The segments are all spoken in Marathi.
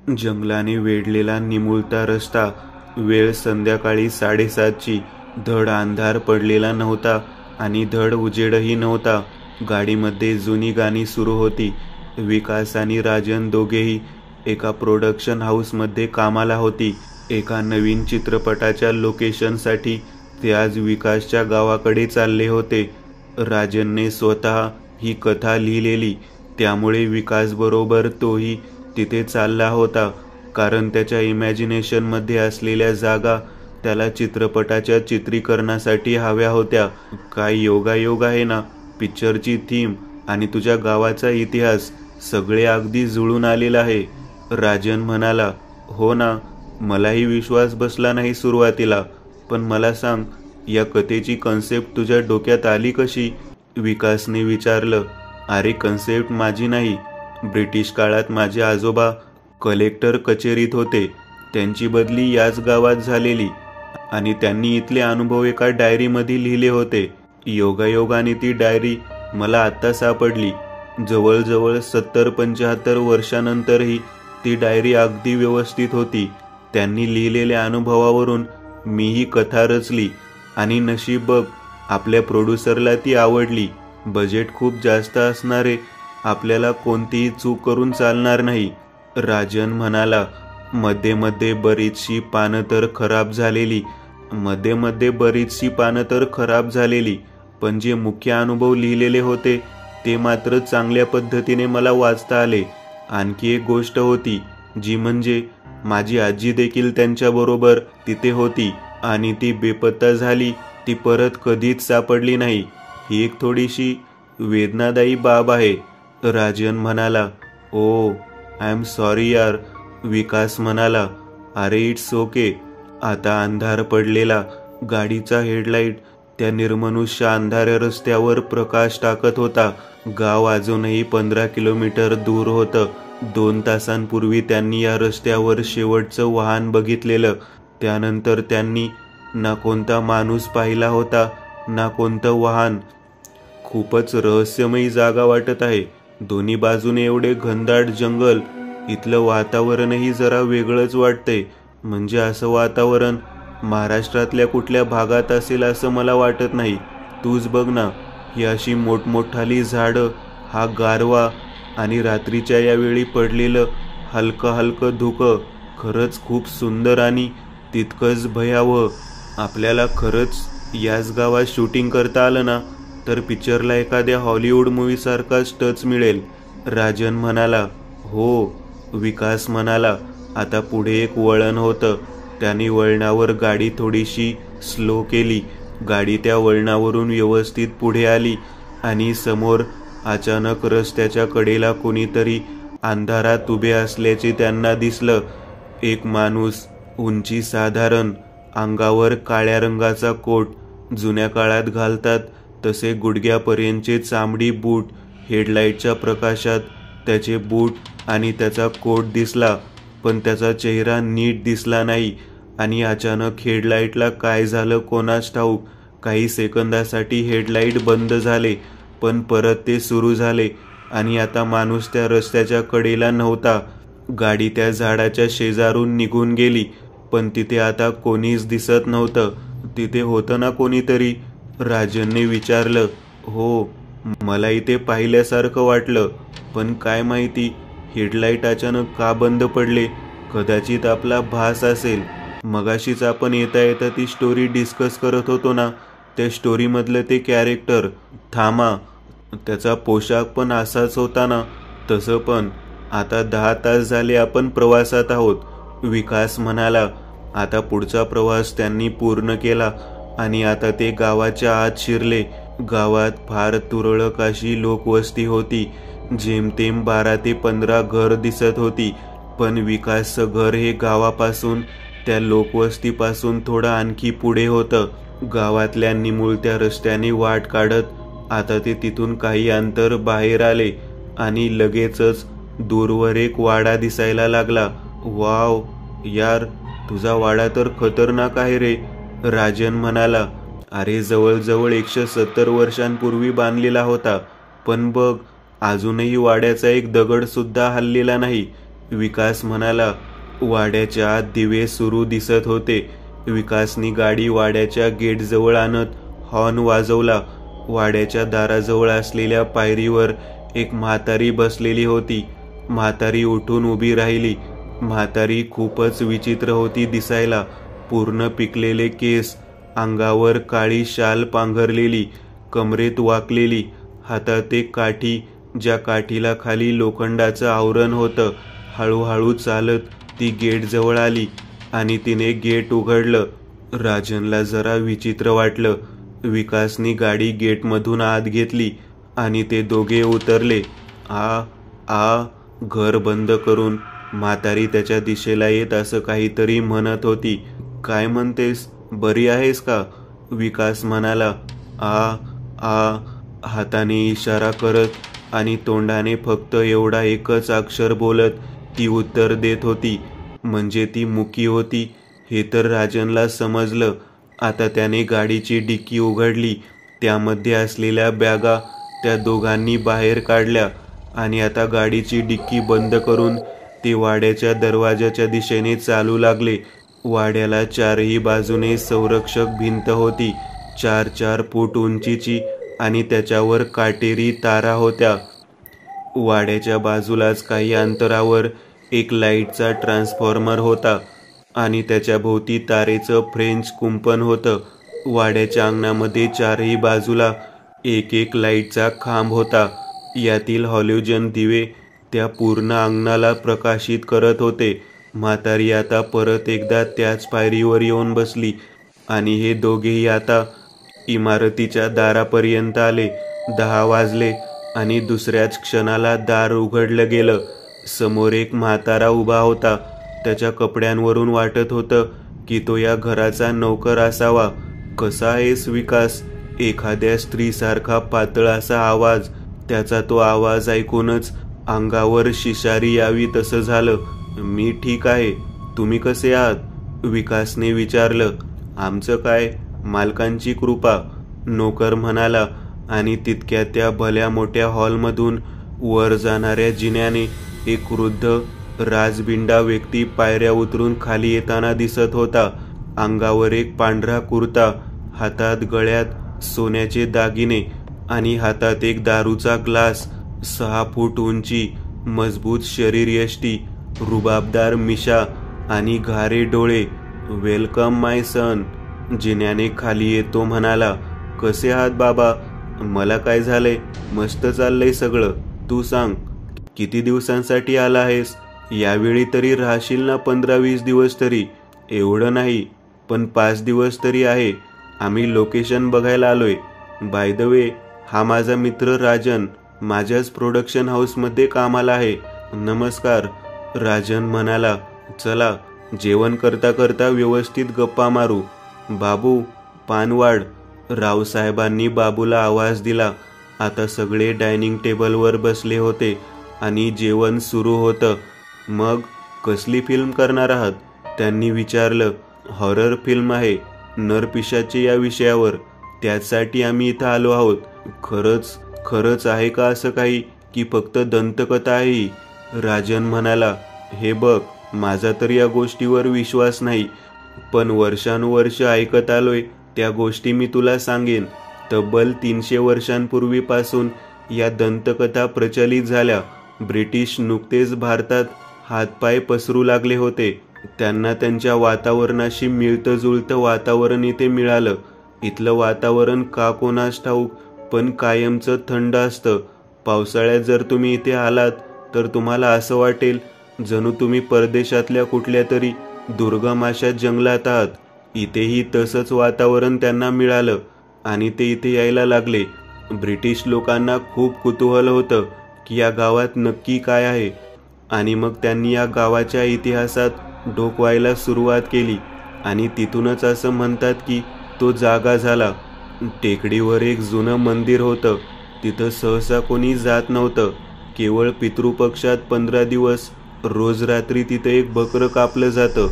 जंगलाने वेढलेला निमुळता रस्ता, वेळ संध्याकाळी 7:30ची. धड अंधार पडलेला नव्हता आणि धड उजेडही नव्हता. गाडीमध्ये जुनी गाणी सुरू होती. विकास आणि राजन दोघेही एका प्रोडक्शन हाऊसमध्ये कामाला होती. एका नवीन चित्रपटाच्या लोकेशनसाठी ते आज विकासच्या गावाकडे चालले होते. राजनने स्वतः ही कथा लिहिलेली, त्यामुळे विकासबरोबर तोही तिथे चालला होता. कारण त्याच्या इमॅजिनेशनमध्ये असलेल्या जागा त्याला चित्रपटाच्या चित्रीकरणासाठी हव्या होत्या. काय योगायोग आहे ना, पिक्चरची थीम आणि तुझ्या गावाचा इतिहास सगळे अगदी जुळून आलेलं आहे. राजन म्हणाला. हो ना, मलाही विश्वास बसला नाही सुरुवातीला, पण मला सांग, या कथेची कन्सेप्ट तुझ्या डोक्यात आली कशी? विकासने विचारलं. अरे, कन्सेप्ट माझी नाही. ब्रिटिश काळात माझे आजोबा कलेक्टर कचेरीत होते. त्यांची बदली याच गावात झालेली आणि त्यांनी इथले अनुभव एका डायरीमध्ये लिहिले होते. योगायोगाने ती डायरी मला आत्ता सापडली. जवळजवळ 70-75 वर्षानंतरही ती डायरी अगदी व्यवस्थित होती. त्यांनी लिहिलेल्या अनुभवावरून मी ही कथा रचली आणि नशीब बघ, आपल्या प्रोड्युसरला ती आवडली. बजेट खूप जास्त असणारे, आपल्याला कोणतीही चूक करून चालणार नाही. राजन म्हणाला. मध्ये मध्ये बरीचशी पानं तर खराब झालेली, पण जे मुख्य अनुभव लिहिलेले होते ते मात्र चांगल्या पद्धतीने मला वाचता आले. आणखी एक गोष्ट होती, जी म्हणजे माझी आजी देखील त्यांच्याबरोबर तिथे होती आणि ती बेपत्ता झाली. ती परत कधीच सापडली नाही. ही एक थोडीशी वेदनादायी बाब आहे. राजन म्हणाला. ओ, आय एम सॉरी यार. विकास म्हणाला. अरे, इट्स ओके. आता अंधार पडलेला. गाडीचा हेडलाईट त्या निर्मनुष्य अंधाऱ्या रस्त्यावर प्रकाश टाकत होता. गाव अजूनही 15 किलोमीटर दूर होतं. 2 तासांपूर्वी त्यांनी या रस्त्यावर शेवटचं वाहन बघितलेलं. त्यानंतर त्यांनी ना कोणता माणूस पाहिला होता, ना कोणतं वाहन. खूपच रहस्यमयी जागा वाटत आहे. दोन्ही बाजूने एवढे घनदाट जंगल. इथलं वातावरणही जरा वेगळंच वाटतंय. म्हणजे असं वातावरण महाराष्ट्रातल्या कुठल्या भागात असेल असं मला वाटत नाही. तूच बघ ना, ही अशी मोठमोठाली झाडं, हा गारवा आणि रात्रीच्या यावेळी पडलेलं हलकं हलकं धुकं. खरंच खूप सुंदर आणि तितकंच भयावह. आपल्याला खरंच याच गावात शूटिंग करता आलं ना, तर पिक्चरला एखाद्या हॉलिवूड मूवीसारखाच टच मिळेल. राजन म्हणाला. हो, विकास म्हणाला. आता पुढे एक वळण होतं. त्याने वळणावर गाडी थोडीशी स्लो केली. गाडी त्या वळणावरून व्यवस्थित पुढे आली आणि समोर अचानक रस्त्याच्या कडेला कोणीतरी अंधारात उभे असल्याचे त्यांना दिसलं. एक माणूस, उंची साधारण, अंगावर काळ्या रंगाचा कोट, जुन्या काळात घालतात तसे गुडघ्यापर्यंतचे चामडी बूट. हेडलाईटच्या प्रकाशात त्याचे बूट आणि त्याचा कोट दिसला, पण त्याचा चेहरा नीट दिसला नाही. आणि अचानक हेडलाईटला काय झालं कोणास ठाऊक. काही सेकंदासाठी हेडलाईट बंद झाले, पण परत ते सुरू झाले आणि आता माणूस त्या रस्त्याच्या कडेला नव्हता. गाडी त्या झाडाच्या शेजारून निघून गेली, पण तिथे आता कोणीच दिसत नव्हतं. तिथे होतं ना कोणीतरी? राजनने विचारलं. हो, मला इथे पाहिल्यासारखं वाटलं, पण काय माहिती हेडलाईट अचानक का बंद पडले. कदाचित आपला भास असेल. मगाशीच आपण येता येता ती स्टोरी डिस्कस करत होतो ना, त्या स्टोरीमधलं ते कॅरेक्टर थामा, त्याचा पोशाख पण असाच होता ना? तसं पण. आता 10 तास झाले आपण प्रवासात आहोत. विकास म्हणाला. आता पुढचा प्रवास त्यांनी पूर्ण केला आणि आता ते गावाच्या आत शिरले. गावात फार तुरळक अशी लोकवस्ती होती. जेमतेम 12 ते 15 घर दिसत होती. पण विकासचं घर हे गावापासून, त्या लोकवस्तीपासून थोडं आणखी पुढे होतं. गावातल्या निमुळत्या रस्त्याने वाट काढत आता ते तिथून काही अंतर बाहेर आले आणि लगेचच दूरवर एक वाडा दिसायला लागला. वाव यार, तुझा वाडा तर खतरनाक आहे रे. राजन म्हणाला. अरे, जवळजवळ 170 वर्षांपूर्वी बांधलेला होता, पण बघ, अजूनही वाड्याचा एक दगड सुद्धा हललेला नाही. विकास म्हणाला. वाड्याच्या आत दिवे सुरू दिसत होते. विकासनी गाडी वाड्याच्या गेटजवळ आणत हॉर्न वाजवला. वाड्याच्या दाराजवळ असलेल्या पायरीवर एक म्हातारी बसलेली होती. म्हातारी उठून उभी राहिली. म्हातारी खूपच विचित्र होती दिसायला. पूर्ण पिकलेले केस, अंगावर काळी शाल पांघरलेली, कमरेत वाकलेली, हातात एक काठी, ज्या काठीला खाली लोखंडाचं आवरण होतं. हळूहळू चालत ती गेटजवळ आली आणि तिने गेट उघडलं. राजनला जरा विचित्र वाटलं. विकासनी गाडी गेटमधून आत घेतली आणि ते दोघे उतरले. आ घर बंद करून म्हातारी त्याच्या दिशेला येत असं काहीतरी म्हणत होती. काय म्हणतेस, बरी आहेस का? विकास म्हणाला. आ हाताने इशारा करत आणि तोंडाने फक्त एवढा एकच अक्षर बोलत ती उत्तर देत होती. म्हणजे ती मुकी होती हे तर राजनला समजलं. आता त्याने गाडीची डिक्की उघडली. त्यामध्ये असलेल्या बॅगा त्या दोघांनी बाहेर काढल्या आणि आता गाडीची डिक्की बंद करून ते वाड्याच्या दरवाजाच्या दिशेने चालू लागले. वाड्याला चारही बाजूने संरक्षक भिंत होती, 4-4 फूट उंचीची, आणि त्याच्यावर काटेरी तारा होत्या. वाड्याच्या बाजूलाच काही अंतरावर एक लाईटचा ट्रान्सफॉर्मर होता आणि त्याच्या भोवती तारेचं फ्रेंच कुंपण होतं. वाड्याच्या अंगणामध्ये चारही बाजूला एक लाईटचा खांब होता. यातील हॅलोजन दिवे त्या पूर्ण अंगणाला प्रकाशित करत होते. म्हातारी आता परत एकदा त्याच पायरीवर येऊन बसली आणि हे दोघेही आता इमारतीच्या दारापर्यंत आले. 10 वाजले आणि दुसऱ्याच क्षणाला दार उघडलं गेलं. समोर एक म्हातारा उभा होता. त्याच्या कपड्यांवरून वाटत होतं की तो या घराचा नौकर असावा. कसा आहेस विकास? एखाद्या स्त्रीसारखा पातळ असा आवाज. त्याचा तो आवाज ऐकूनच अंगावर शिशारी यावी तसं झालं. मी ठीक आहे, तुम्ही कसे आहात? विकासने विचारलं. आमचं काय, मालकांची कृपा, नोकर म्हणाला. आणि तितक्या त्या भल्या मोठ्या हॉलमधून वर जाणाऱ्या जिन्याने एक वृद्ध राजबिंडा व्यक्ती पायऱ्या उतरून खाली येताना दिसत होता. अंगावर एक पांढरा कुर्ता, हातात गळ्यात सोन्याचे दागिने आणि हातात एक दारूचा ग्लास, 6 फूट उंची, मजबूत शरीरयष्टी, रुबाबदार मिशा आणि घारे डोळे. वेलकम माय सन, जिन्याने खाली येतो म्हणाला. कसे आहात बाबा? मला काय झालंय, मस्त चाललंय सगळं. तू सांग, किती दिवसांसाठी आला आहेस? यावेळी तरी राहशील ना 15-20 दिवस तरी? एवढं नाही, पण 5 दिवस तरी आहे. आम्ही लोकेशन बघायला आलोय. बाय द वे, हा माझा मित्र राजन, माझ्याच प्रोडक्शन हाऊसमध्ये कामाला आहे. नमस्कार, राजन म्हणाला. चला, जेवण करता करता व्यवस्थित गप्पा मारू. बाबू, पान वाढ. रावसाहेबांनी बाबूला आवाज दिला. आता सगळे डायनिंग टेबलवर बसले होते आणि जेवण सुरू होतं. मग कसली फिल्म करणार आहात? त्यांनी विचारलं. हॉरर फिल्म आहे, नरपिशाचे या विषयावर. त्यासाठी आम्ही इथं आलो आहोत. खरंच आहे का असं काही, की फक्त दंतकथा आहे? राजन म्हणाला. हे बघ, माझा तर या गोष्टीवर विश्वास नाही, पण वर्षानुवर्ष ऐकत आलोय त्या गोष्टी मी तुला सांगेन. तब्बल 300 वर्षांपूर्वीपासून या दंतकथा प्रचलित झाल्या. ब्रिटिश नुकतेच भारतात हातपाय पसरू लागले होते. त्यांना त्यांच्या वातावरणाशी मिळतं जुळतं वातावरण इथे मिळालं. इथलं वातावरण का कोणास ठाऊक, पण कायमचं थंड असतं. पावसाळ्यात जर तुम्ही इथे आलात तर तुम्हाला असं वाटेल जणू तुम्ही परदेशातल्या कुठल्या तरी दुर्गम अशा जंगलात आहात. इथेही तसंच वातावरण त्यांना मिळालं आणि ते इथे यायला लागले. ब्रिटिश लोकांना खूप कुतूहल होतं की या गावात नक्की काय आहे, आणि मग त्यांनी या गावाच्या इतिहासात डोकवायला सुरुवात केली. आणि तिथूनच असं म्हणतात की तो जागा झाला. टेकडीवर एक जुनं मंदिर होतं. तिथं सहसा कोणी जात नव्हतं. केवळ पितृपक्षात 15 दिवस रोज रात्री तिथे एक बकरं कापलं जातं.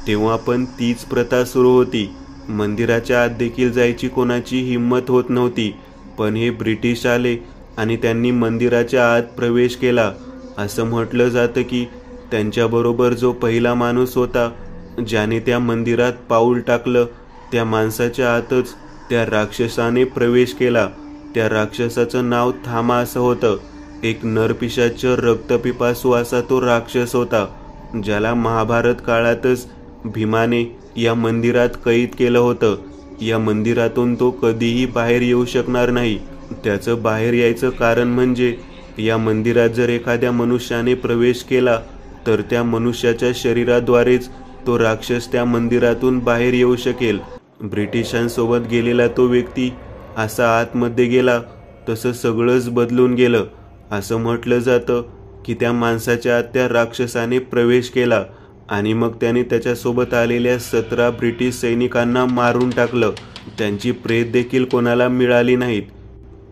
तेव्हा पण तीच प्रथा सुरू होती. मंदिराच्या आत देखील जायची कोणाची हिंमत होत नव्हती. पण हे ब्रिटिश आले आणि त्यांनी मंदिराच्या आत प्रवेश केला. असं म्हटलं जातं की त्यांच्याबरोबर जो पहिला माणूस होता ज्याने त्या मंदिरात पाऊल टाकलं, त्या माणसाच्या आतच त्या राक्षसाने प्रवेश केला. त्या राक्षसाचं नाव थामा असं होतं. एक नरपिशाच रक्तपिपासू असा तो राक्षस होता, ज्याला महाभारत काळातच भीमाने या मंदिरात कैद केलं होतं. या मंदिरातून तो कधीही बाहेर येऊ शकणार नाही. त्याचं बाहेर यायचं कारण म्हणजे या मंदिरात जर एखाद्या मनुष्याने प्रवेश केला तर त्या मनुष्याच्या शरीराद्वारेच तो राक्षस त्या मंदिरातून बाहेर येऊ शकेल. ब्रिटिशांसोबत गेलेला तो व्यक्ती असा आतमध्ये गेला तसं सगळंच बदलून गेलं. असं म्हटलं जातं की त्या माणसाच्या आत त्या राक्षसाने प्रवेश केला आणि मग त्याने त्याच्यासोबत आलेल्या 17 ब्रिटिश सैनिकांना मारून टाकलं. त्यांची प्रेत देखील कोणाला मिळाली नाहीत.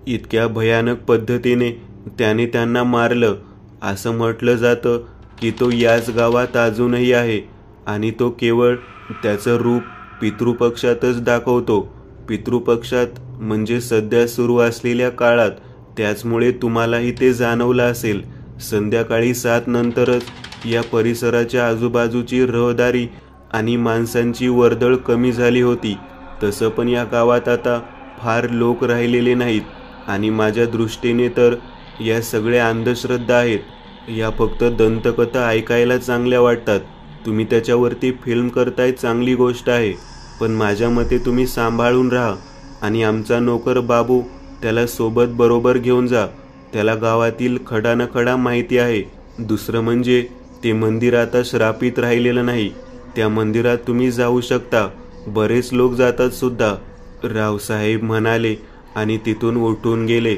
इतक्या भयानक पद्धतीने त्याने त्यांना मारलं. असं म्हटलं जातं की तो याच गावात अजूनही आहे आणि तो केवळ त्याचं रूप पितृपक्षातच दाखवतो. पितृपक्षात म्हणजे सध्या सुरू असलेल्या काळात. त्याचमुळे तुम्हालाही ते जाणवलं असेल. संध्याकाळी 7 नंतरच या परिसराच्या आजूबाजूची रहदारी आणि माणसांची वर्दळ कमी झाली होती. तसं पण या गावात आता फार लोक राहिलेले नाहीत आणि माझ्या दृष्टीने तर या सगळ्या अंधश्रद्धा आहेत. या फक्त दंतकथा ऐकायला चांगल्या वाटतात. तुम्ही त्याच्यावरती फिल्म करताय, चांगली गोष्ट आहे, पण माझ्या मते तुम्ही सांभाळून राहा आणि आमचा नोकर बाबू त्याला सोबत बरोबर घेऊन जा. त्याला गावातील खडानखडा माहिती आहे. दुसरं म्हणजे ते मंदिर आता श्रापित राहिलेलं नाही. त्या मंदिरात तुम्ही जाऊ शकता. बरेच लोक जातात सुद्धा, रावसाहेब म्हणाले आणि तिथून उठून गेले.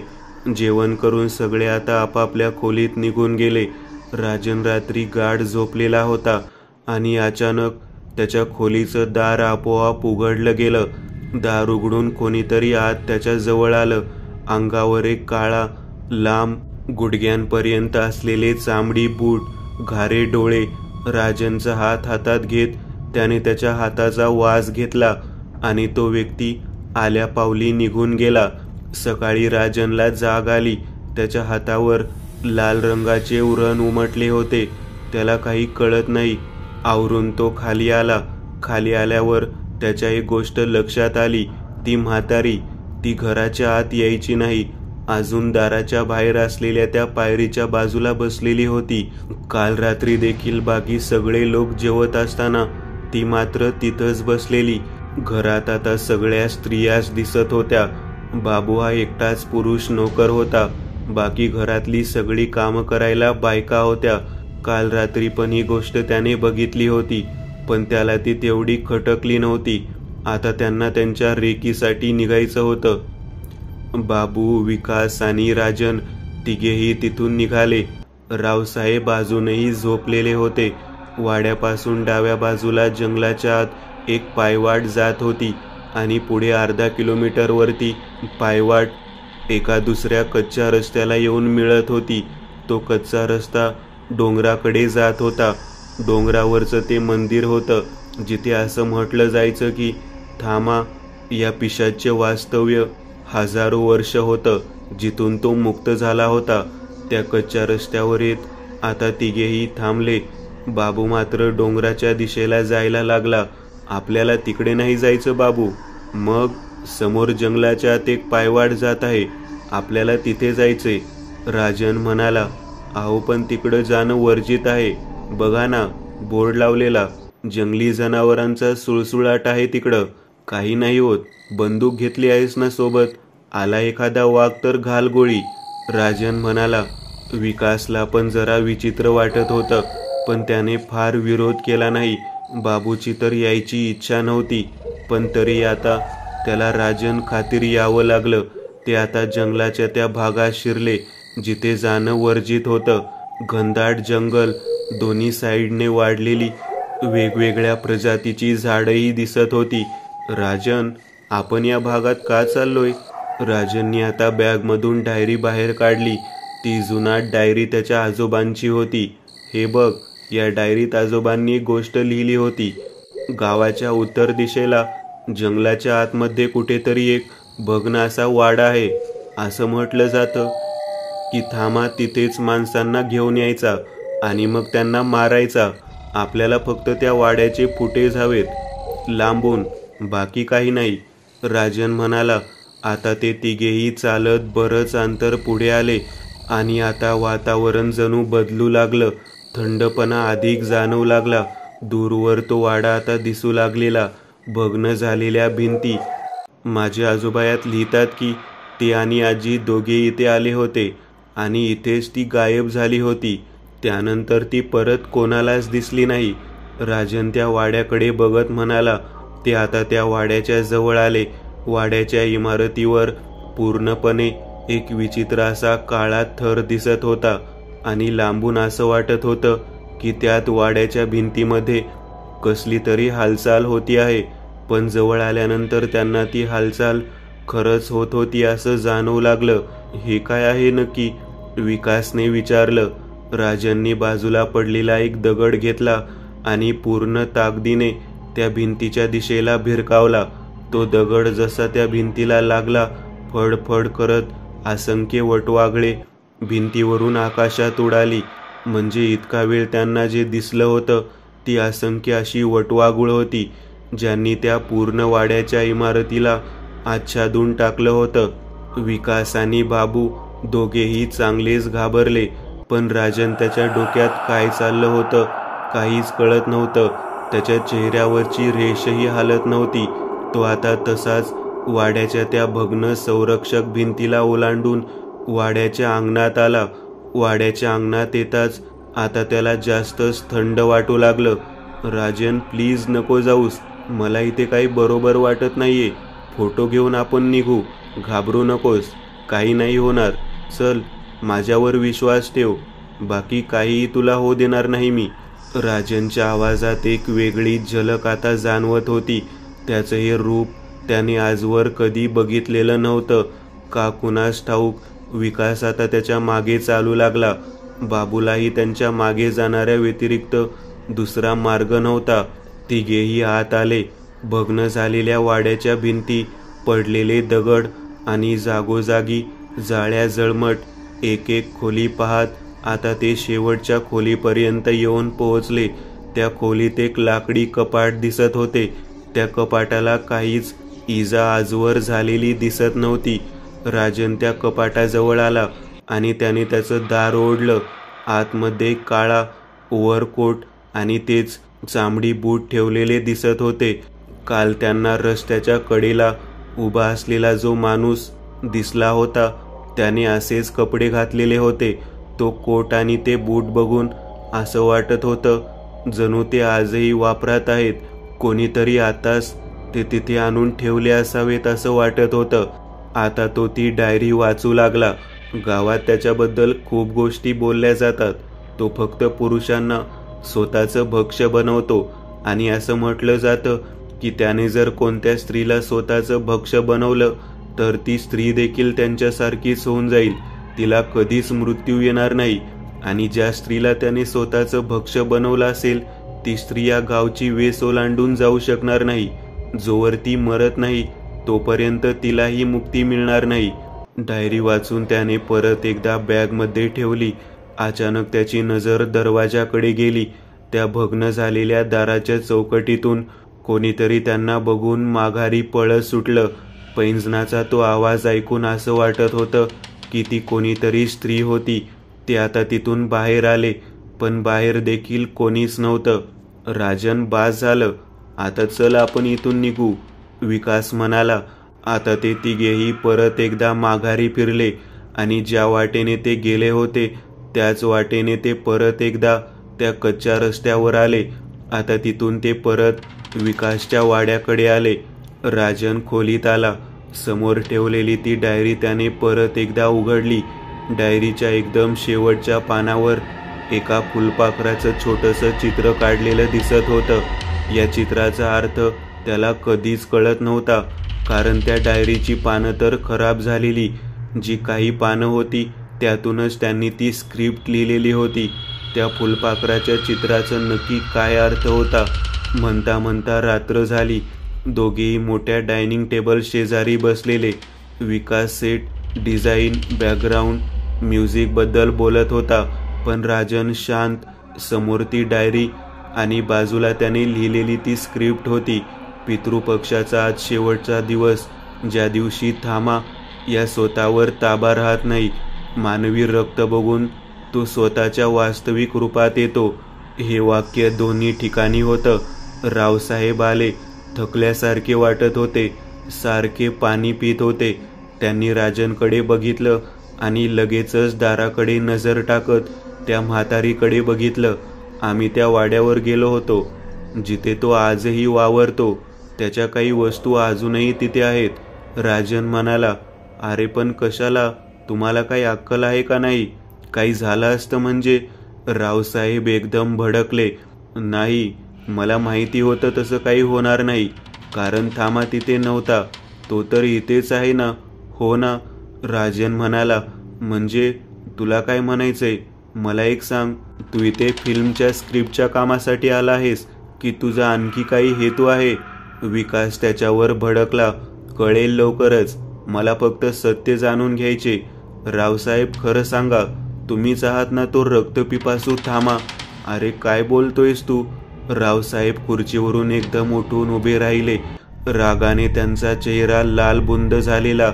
जेवण करून सगळे आता आपापल्या खोलीत निघून गेले. राजन रात्री गाढ झोपलेला होता आणि अचानक त्याच्या खोलीचं दार आपोआप उघडलं गेलं. दार उघडून कोणीतरी आत त्याच्या जवळ आलं. अंगावर एक काळा लांब गुडघ्यांपर्यंत असलेले चामडी बूट, घारे डोळे. राजनचा हात हातात घेत त्याने त्याच्या हाताचा वास घेतला आणि तो व्यक्ती आल्या पावली निघून गेला. सकाळी राजनला जाग आली. त्याच्या हातावर लाल रंगाचे उरण उमटले होते. त्याला काही कळत नाही. आवरून तो खाली आला. खाली आल्यावर त्याच्या एक गोष्ट लक्षात आली. ती म्हातारी, ती घराच्या आत यायची नाही. अजून दाराच्या बाहेर असलेल्या त्या पायरीच्या बाजूला बसलेली होती. काल रात्री देखील बाकी सगळे लोक जेवत असताना ती मात्र तिथंच बसलेली. घरात आता सगळ्या स्त्रियाच दिसत होत्या. बाबू हा एकटाच पुरुष नोकर होता. बाकी घरातली सगळी कामं करायला बायका होत्या. काल रात्री पण ही गोष्ट त्याने बघितली होती, पण त्याला ती तेवढी खटकली नव्हती. आता त्यांना त्यांच्या रेकीसाठी निघायचं होतं. बाबू, विकास आणि राजन तिघेही तिथून निघाले. रावसाहेब अजूनही झोपलेले होते. वाड्यापासून डाव्या बाजूला जंगलाच्या आत एक पायवाट जात होती आणि पुढे अर्धा किलोमीटरवरती पायवाट एका दुसऱ्या कच्च्या रस्त्याला येऊन मिळत होती. तो कच्चा रस्ता डोंगराकडे जात होता. डोंगरावरचं ते मंदिर होतं जिथे असं म्हटलं जायचं की थामा या पिशाचे वास्तव्य हजारो वर्ष होतं, जिथून तो मुक्त झाला होता. त्या कच्च्या रस्त्यावर येत आता तिघेही थांबले. बाबू मात्र डोंगराच्या दिशेला जायला लागला. आपल्याला तिकडे नाही जायचं बाबू. मग समोर जंगलाच्या आत एक पायवाट जात आहे, आपल्याला तिथे जायचे. राजन म्हणाला, अहो पण तिकडं जाणं वर्जित आहे. बघा ना, बोर्ड लावलेला. जंगली जनावरांचा सुळसुळाट आहे तिकडं. काही नाही होत. बंदूक घेतली आहेस ना सोबत? आला एखादा वाघ तर घाल गोळी. राजन म्हणाला. विकासला पण जरा विचित्र वाटत होतं, पण त्याने फार विरोध केला नाही. बाबूची तर यायची इच्छा नव्हती, पण तरी आता त्याला राजन खातीर यावं लागलं. ते आता जंगलाच्या त्या भागात शिरले जिथे जाणं वर्जित होतं. घनदाट जंगल, दोन्ही साईडने वाढलेली वेगवेगळ्या प्रजातीची झाडंही दिसत होती. राजन, आपण या भागात का चाललोय? राजनने आता बॅगमधून डायरी बाहेर काढली. ती जुनाट डायरी त्याच्या आजोबांची होती. हे बघ, या डायरीत आजोबांनी एक गोष्ट लिहिली होती. गावाच्या उत्तर दिशेला जंगलाच्या आतमध्ये कुठेतरी एक भग्न असा वाडा आहे. असं म्हटलं जातं की थामा तिथेच माणसांना घेऊन यायचा. आणि मग त्यांना मारायचा. आपल्याला फक्त त्या वाड्याचे फुटेज हवेत, लांबून, बाकी काही नाही. राजन म्हणाला. आता ते तिघेही चालत बरंच अंतर पुढे आले आणि आता वातावरण जणू बदलू लागलं. थंडपणा अधिक जाणवू लागला. दूरवर तो वाडा आता दिसू लागलेला. भग्न झालेल्या भिंती. माझे आजोबा यात लिहितात की ते आणि आजी दोघे इथे आले होते आणि इथेच ती गायब झाली होती. त्यानंतर ती परत कोणालाच दिसली नाही. राजन त्या वाड्याकडे बघत म्हणाला. ते आता त्या वाड्याच्या जवळ आले. वाड्याच्या इमारतीवर पूर्णपणे एक विचित्र असा काळा थर दिसत होता आणि लांबून असं वाटत होतं की त्यात वाड्याच्या भिंतीमध्ये कसली तरी हालचाल होती आहे. पण जवळ आल्यानंतर त्यांना ती हालचाल खरंच होत होती असं जाणवू लागलं. हे काय आहे नक्की? विकासने विचारलं. राजनने बाजूला पडलेला एक दगड घेतला आणि पूर्ण ताकदीने त्या भिंतीच्या दिशेला भिरकावला. तो दगड जसा त्या भिंतीला लागला, फडफड करत असंख्य वटवाघळे भिंतीवरून आकाशात उडाली. म्हणजे इतका वेळ त्यांना जे दिसलं होतं ती असंख्य अशी वटवाघूळ होती ज्यांनी त्या पूर्ण वाड्याच्या इमारतीला आच्छादून टाकलं होतं. विकास आणि बाबू दोघेही चांगलेच घाबरले. पण राजन, त्याच्या डोक्यात काय चाललं होतं काहीच कळत नव्हतं. त्याच्या चेहऱ्यावरची रेषही हालत नव्हती. तो आता तसाच वाड्याच्या त्या भग्न संरक्षक भिंतीला ओलांडून वाड्याच्या अंगणात आला. वाड्याच्या अंगणात येताच आता त्याला जास्तच थंड वाटू लागलं. राजन, प्लीज नको जाऊस. मला इथे काही बरोबर वाटत नाहीये. फोटो घेऊन आपण निघू. घाबरू नकोस. काही नाही होणार. चल, माझ्यावर विश्वास ठेव. बाकी काहीही तुला होऊ देणार नाही मी. राजनच्या आवाजात एक वेगळीच झलक आता जाणवत होती. त्याचं हे रूप त्याने आजवर कधी बघितलेलं नव्हतं. का कुणास ठाऊक विकास आता त्याच्या मागे चालू लागला. बाबूलाही त्यांच्या मागे जाणाऱ्या व्यतिरिक्त दुसरा मार्ग नव्हता. तिघेही आत आले. भग्न झालेल्या वाड्याच्या भिंती, पडलेले दगड आणि जागोजागी जाळ्या जळमट एक एक खोली पाहत आता ते शेवटच्या खोलीपर्यंत येऊन पोहोचले. त्या खोलीत एक लाकडी कपाट दिसत होते. त्या कपाटाला काहीच इजा आजवर झालेली दिसत नव्हती. राजन त्या कपाटाजवळ आला आणि त्याने त्याचं दार ओढलं. आतमध्ये काळा ओव्हरकोट आणि तेच चामडी बूट ठेवलेले दिसत होते. काल त्यांना रस्त्याच्या कडेला उभा असलेला जो माणूस दिसला होता त्याने असेच कपडे घातलेले होते. तो कोट आणि ते बूट बघून असं वाटत होतं जणू ते आजही वापरात आहेत. कोणीतरी आताच ते तिथे आणून ठेवले असावेत असं वाटत होतं. आता तो ती डायरी वाचू लागला. गावात त्याच्याबद्दल खूप गोष्टी बोलल्या जातात. तो फक्त पुरुषांना स्वतःचं भक्ष्य बनवतो आणि असं म्हटलं जातं की त्याने जर कोणत्या स्त्रीला स्वतःचं भक्ष्य बनवलं तर ती स्त्री देखील त्यांच्यासारखीच होऊन जाईल. तिला कधीच मृत्यू येणार नाही. आणि ज्या स्त्रीला त्याने स्वतःचं भक्ष्य बनवलं असेल ती स्त्री या गावची वेस ओलांडून जाऊ शकणार नाही. जोवर ती मरत नाही तोपर्यंत तिलाही मुक्ती मिळणार नाही. डायरी वाचून त्याने परत एकदा बॅगमध्ये ठेवली. अचानक त्याची नजर दरवाजाकडे गेली. त्या भग्न झालेल्या दाराच्या चौकटीतून कोणीतरी त्यांना बघून माघारी पळत सुटलं. पैंजणाचा तो आवाज ऐकून असं वाटत होतं की ती कोणीतरी स्त्री होती. ते आता तिथून बाहेर आले, पण बाहेर देखील कोणीच नव्हतं. राजन, बास झालं. आता चल आपण इथून निघू, विकास म्हणाला. आता ते तिघेही परत एकदा माघारी फिरले आणि ज्या वाटेने ते गेले होते त्याच वाटेने ते परत एकदा त्या कच्च्या रस्त्यावर आले. आता तिथून ते परत विकासच्या वाड्याकडे आले. राजन खोलीत आला. समोर ठेवलेली ती डायरी त्याने परत एकदा उघडली. डायरीच्या एकदम शेवटच्या पानावर एका फुलपाखराचं छोटंसं चित्र काढलेलं दिसत होतं. या चित्राचा अर्थ त्याला कधीच कळत नव्हता, कारण त्या डायरीची पानं तर खराब झालेली. जी काही पानं होती त्यातूनच त्यांनी ती स्क्रिप्ट लिहिलेली होती. त्या फुलपाखराच्या चित्राचं नक्की काय अर्थ होता? म्हणता म्हणता रात्र झाली. दोघेही मोठ्या डायनिंग टेबल शेजारी बसलेले. विकास सेट, डिझाईन, बॅकग्राऊंड, म्युझिकबद्दल बोलत होता. पण राजन शांत. समोर ती डायरी आणि बाजूला त्याने लिहिलेली ती स्क्रिप्ट होती. पितृपक्षाचा आज शेवटचा दिवस, ज्या दिवशी थामा या स्वतःवर ताबा राहत नाही. मानवी रक्त बघून तो स्वतःच्या वास्तविक रूपात येतो. हे वाक्य दोन्ही ठिकाणी होतं. रावसाहेब आले. थकल्यासारखे वाटत होते. सारखे पाणी पित होते. त्यांनी राजनकडे बघितलं आणि लगेचच दाराकडे नजर टाकत त्या म्हातारीकडे बघितलं. आम्ही त्या वाड्यावर गेलो होतो जिथे तो आजही वावरतो. त्याच्या काही वस्तू अजूनही तिथे आहेत. राजन म्हणाला, अरे पण कशाला? तुम्हाला काही अक्कल आहे का नाही? काही झालं असतं म्हणजे? रावसाहेब एकदम भडकले. नाही, मला माहिती होतं तसं काही होणार नाही, कारण थामा तिथे नव्हता. तो तर इथेच आहे ना? हो ना, राजन म्हणाला. म्हणजे तुला काय म्हणायचंय? मला एक सांग, तू इथे फिल्मच्या स्क्रिप्टच्या कामासाठी आला आहेस की तुझा आणखी काही हेतू आहे? विकास त्याच्यावर भडकला. कळेल लवकरच. मला फक्त सत्य जाणून घ्यायचे. रावसाहेब, खरं सांगा, तुम्हीच आहात ना तो रक्तपिपासू थामा? अरे काय बोलतोयस तू? रावसाहेब खुर्चीवरून एकदम उठून उभे राहिले. रागाने त्यांचा चेहरा लालबुंद झालेला.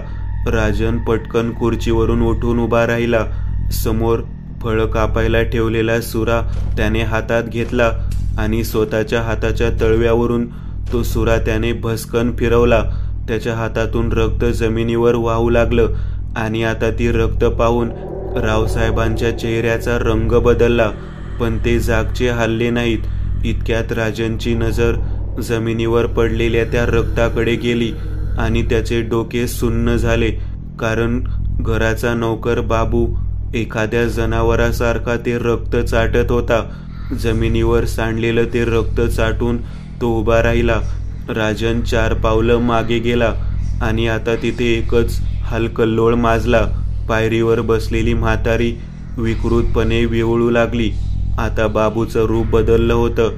राजन पटकन खुर्चीवरून उठून उभा राहिला. समोर फळं कापायला ठेवलेला सुरा त्याने हातात घेतला आणि स्वतःच्या हाताच्या तळव्यावरून तो सुरा त्याने भस्कन फिरवला. त्याच्या हातातून रक्त जमिनीवर वाहू लागलं आणि आता ती रक्त पाहून रावसाहेबांच्या चेहऱ्याचा रंग बदलला, पण ते जागचे हलले नाहीत. इतक्यात राजनची नजर जमिनीवर पडलेल्या त्या रक्ताकडे गेली आणि त्याचे डोके सुन्न झाले, कारण घराचा नौकर बाबू एखाद्या जनावरासारखा ते रक्त चाटत होता. जमिनीवर सांडलेलं ते रक्त चाटून तो उभा राहिला. राजन 4 पावलं मागे गेला आणि आता तिथे एकच हलकल्लोळ माजला. पायरीवर बसलेली म्हातारी विकृतपणे विवळू लागली. आता बाबूचं रूप बदललं होतं.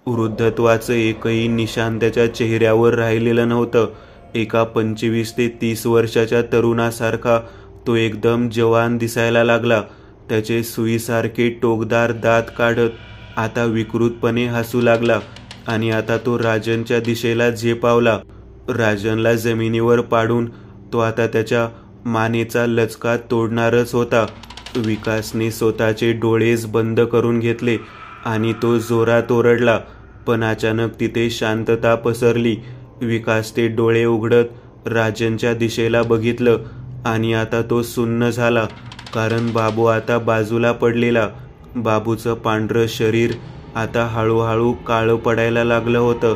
वृद्धत्वाचं एकही निशाण त्याच्या चेहऱ्यावर राहिलेलं नव्हतं. एका 25 ते 30 वर्षाच्या तरुणासारखा तो एकदम जवान दिसायला लागला. त्याचे सुईसारखे टोकदार दात काढत आता विकृतपणे हसू लागला आणि आता तो राजनच्या दिशेला झेपावला. राजनला जमिनीवर पाडून तो आता त्याच्या मानेचा लचका तोडणारच होता. विकासने स्वतःचे डोळेच बंद करून घेतले आणि तो जोरात ओरडला, पण अचानक तिथे शांतता पसरली. विकास ते डोळे उघडत राजनच्या दिशेला बघितलं आणि आता तो सुन्न झाला, कारण बाबू आता बाजूला पडलेला. बाबूचं पांढरं शरीर आता हळूहळू काळं पडायला लागलं होतं,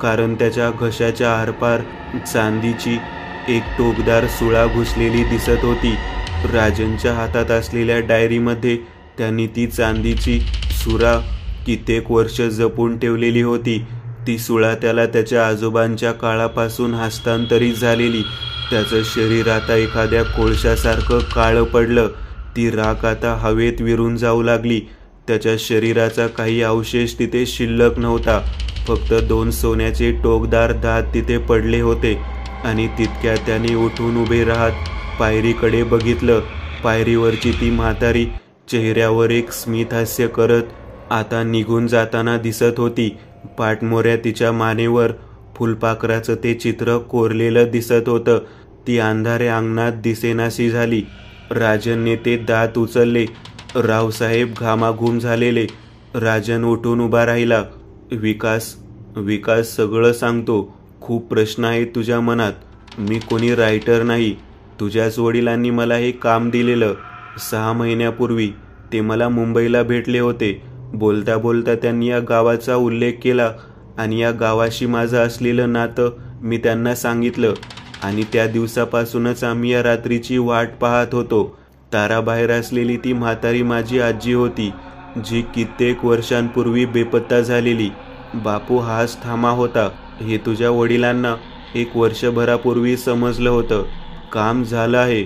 कारण त्याच्या घशाच्या आरपार चांदीची एक टोकदार सुळा घुसलेली दिसत होती. राजनच्या हातात असलेल्या डायरीमध्ये त्यांनी ती चांदीची सुरा कित्येक वर्ष जपून ठेवलेली होती. ती सुळा त्याला त्याच्या आजोबांच्या काळापासून हस्तांतरित झालेली. त्याचं शरीर आता एखाद्या कोळशासारखं काळं पडलं. ती राख आता हवेत विरून जाऊ लागली. त्याच्या शरीराचा काही अवशेष तिथे शिल्लक नव्हता. फक्त 2 सोन्याचे टोकदार दात तिथे पडले होते आणि तितक्यात त्याने उठून उभे राहत पायरीकडे बघितलं. पायरीवरची ती म्हातारी चेहऱ्यावर एक स्मितहास्य करत आता निघून जाताना दिसत होती. पाठमोऱ्या तिच्या मानेवर फुलपाखराचं ते चित्र कोरलेलं दिसत होतं. ती अंधाऱ्या अंगणात दिसेनाशी झाली. राजनने ते दात उचलले. रावसाहेब घामाघूम झालेले. राजन उठून उभा राहिला. विकास, सगळं सांगतो. खूप प्रश्न आहेत तुझ्या मनात. मी कोणी रायटर नाही. तुझ्याच वडिलांनी मला हे काम दिलेलं. 6 महिन्यापूर्वी ते मला मुंबईला भेटले होते. बोलता बोलता त्यांनी या गावाचा उल्लेख केला आणि या गावाशी माझं असलेलं नातं मी त्यांना सांगितलं आणि त्या दिवसापासूनच आम्ही या रात्रीची वाट पाहत होतो. ताराबाहेर असलेली ती म्हातारी माझी आजी होती, जी कित्येक वर्षांपूर्वी बेपत्ता झालेली. बापू हाच थामा होता. हे तुझ्या वडिलांना 1 वर्षभरापूर्वी समजलं होतं. काम झालं आहे.